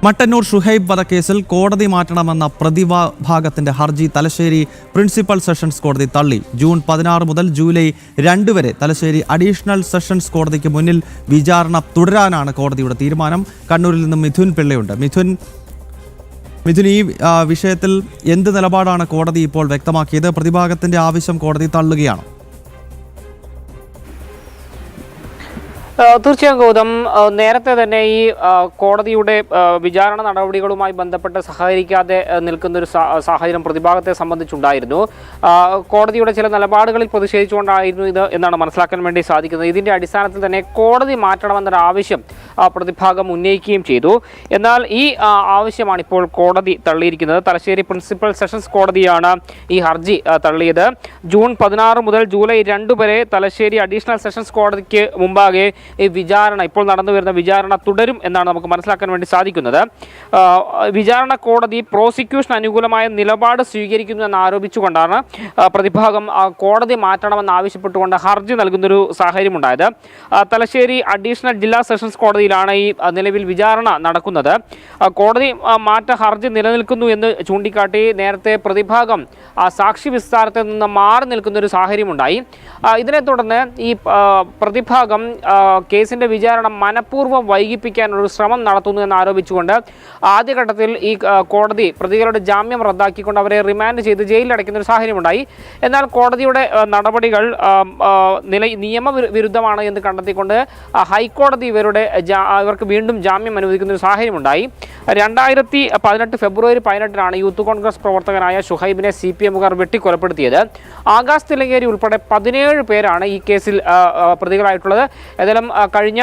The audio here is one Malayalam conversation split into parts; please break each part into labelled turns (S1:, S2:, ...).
S1: മട്ടന്നൂർ ഷുഹൈബ് വധക്കേസിൽ കോടതി മാറ്റണമെന്ന പ്രതിഭാഗത്തിന്റെ ഹർജി തലശ്ശേരി പ്രിൻസിപ്പൽ സെഷൻസ് കോടതി തള്ളി. ജൂൺ 16 മുതൽ ജൂലൈ 2 വരെ തലശ്ശേരി അഡീഷണൽ സെഷൻസ് കോടതിക്ക് മുന്നിൽ വിചാരണ തുടരാനാണ് കോടതിയുടെ തീരുമാനം. കണ്ണൂരിൽ നിന്നും മിഥുൻ പിള്ളയുണ്ട്. മിഥുൻ, ഈ വിഷയത്തിൽ എന്ത് നിലപാടാണ് കോടതി ഇപ്പോൾ വ്യക്തമാക്കിയത്? പ്രതിഭാഗത്തിന്റെ ആവശ്യം കോടതി തള്ളുകയാണ്.
S2: തീർച്ചയായും ഗൗതം, നേരത്തെ തന്നെ ഈ കോടതിയുടെ വിചാരണ നടപടികളുമായി ബന്ധപ്പെട്ട് സഹകരിക്കാതെ നിൽക്കുന്നൊരു സാഹചര്യം പ്രതിഭാഗത്തെ സംബന്ധിച്ചുണ്ടായിരുന്നു. കോടതിയുടെ ചില നിലപാടുകളിൽ പ്രതിഷേധിച്ചുകൊണ്ടായിരുന്നു ഇത് എന്നാണ് മനസ്സിലാക്കാൻ വേണ്ടി സാധിക്കുന്നത്. ഇതിൻ്റെ അടിസ്ഥാനത്തിൽ തന്നെ കോടതി മാറ്റണമെന്നൊരു ആവശ്യം പ്രതിഭാഗം ഉന്നയിക്കുകയും ചെയ്തു. എന്നാൽ ഈ ആവശ്യമാണ് ഇപ്പോൾ കോടതി തള്ളിയിരിക്കുന്നത്. തലശ്ശേരി പ്രിൻസിപ്പൽ സെഷൻസ് കോടതിയാണ് ഈ ഹർജി തള്ളിയത്. ജൂൺ 16 മുതൽ ജൂലൈ 2 വരെ തലശ്ശേരി അഡീഷണൽ സെഷൻസ് കോടതിക്ക് മുമ്പാകെ ഈ വിചാരണ, ഇപ്പോൾ നടന്നു വരുന്ന വിചാരണ തുടരും എന്നാണ് നമുക്ക് മനസ്സിലാക്കാൻ വേണ്ടി സാധിക്കുന്നത്. വിചാരണ കോടതി പ്രോസിക്യൂഷൻ അനുകൂലമായ നിലപാട് സ്വീകരിക്കുന്നു എന്ന് ആരോപിച്ചുകൊണ്ടാണ് പ്രതിഭാഗം കോടതി മാറ്റണമെന്ന് ആവശ്യപ്പെട്ടുകൊണ്ട് ഹർജി നൽകുന്നൊരു സാഹചര്യം ഉണ്ടായത്. തലശ്ശേരി അഡീഷണൽ ജില്ലാ സെഷൻസ് കോടതിയിലാണ് ഈ നിലവിൽ വിചാരണ നടക്കുന്നത്. കോടതി മാറ്റ ഹർജി നിലനിൽക്കുന്നു എന്ന് ചൂണ്ടിക്കാട്ടി നേരത്തെ പ്രതിഭാഗം സാക്ഷി വിസ്താരത്തിൽ നിന്ന് മാറി നിൽക്കുന്നൊരു സാഹചര്യമുണ്ടായി. ഇതിനെ തുടർന്ന് ഈ പ്രതിഭാഗം കേസിൻ്റെ വിചാരണ മനഃപൂർവ്വം വൈകിപ്പിക്കാനൊരു ശ്രമം നടത്തുന്നു എന്ന് ആരോപിച്ചുകൊണ്ട് ആദ്യഘട്ടത്തിൽ ഈ കോടതി പ്രതികളുടെ ജാമ്യം റദ്ദാക്കിക്കൊണ്ട് അവരെ റിമാൻഡ് ചെയ്ത് ജയിലിലടയ്ക്കുന്ന ഒരു സാഹചര്യമുണ്ടായി. എന്നാൽ കോടതിയുടെ നടപടികൾ നിയമവിരുദ്ധമാണ് എന്ന് കണ്ടെത്തിക്കൊണ്ട് ഹൈക്കോടതി ഇവർക്ക് വീണ്ടും ജാമ്യം അനുവദിക്കുന്ന ഒരു സാഹചര്യമുണ്ടായി. 2018 ഫെബ്രുവരി 18 യൂത്ത് കോൺഗ്രസ് പ്രവർത്തകനായ ഷുഹൈബിനെ CPMകാർ വെട്ടിക്കൊലപ്പെടുത്തിയത്. ആകാശ് തിലങ്കേരി ഉൾപ്പെടെ 17 പേരാണ് ഈ കേസിൽ പ്രതികളായിട്ടുള്ളത്. ഏതായാലും കഴിഞ്ഞ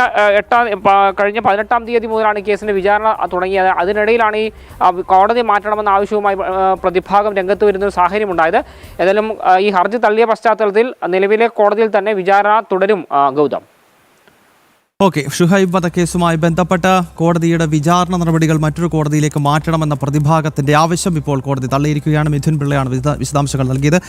S2: 18-ാം തീയതി മുതലാണ് ഈ കേസിൻ്റെ വിചാരണ തുടങ്ങിയത്. അതിനിടയിലാണ് ഈ കോടതി മാറ്റണമെന്ന ആവശ്യവുമായി പ്രതിഭാഗം രംഗത്ത് വരുന്ന ഒരു സാഹചര്യമുണ്ടായത്. ഏതായാലും ഈ ഹർജി തള്ളിയ പശ്ചാത്തലത്തിൽ നിലവിലെ കോടതിയിൽ തന്നെ വിചാരണ തുടരും. ഗൗതം,
S1: ഓക്കെ. ഷുഹൈബ് വധക്കേസുമായി ബന്ധപ്പെട്ട കോടതിയുടെ വിചാരണ നടപടികൾ മറ്റൊരു കോടതിയിലേക്ക് മാറ്റണമെന്ന പ്രതിഭാഗത്തിന്റെ ആവശ്യം ഇപ്പോൾ കോടതി തള്ളിയിരിക്കുകയാണ്. മിഥുൻ പിള്ളയാണ് വിശദാംശങ്ങൾ നൽകിയത്.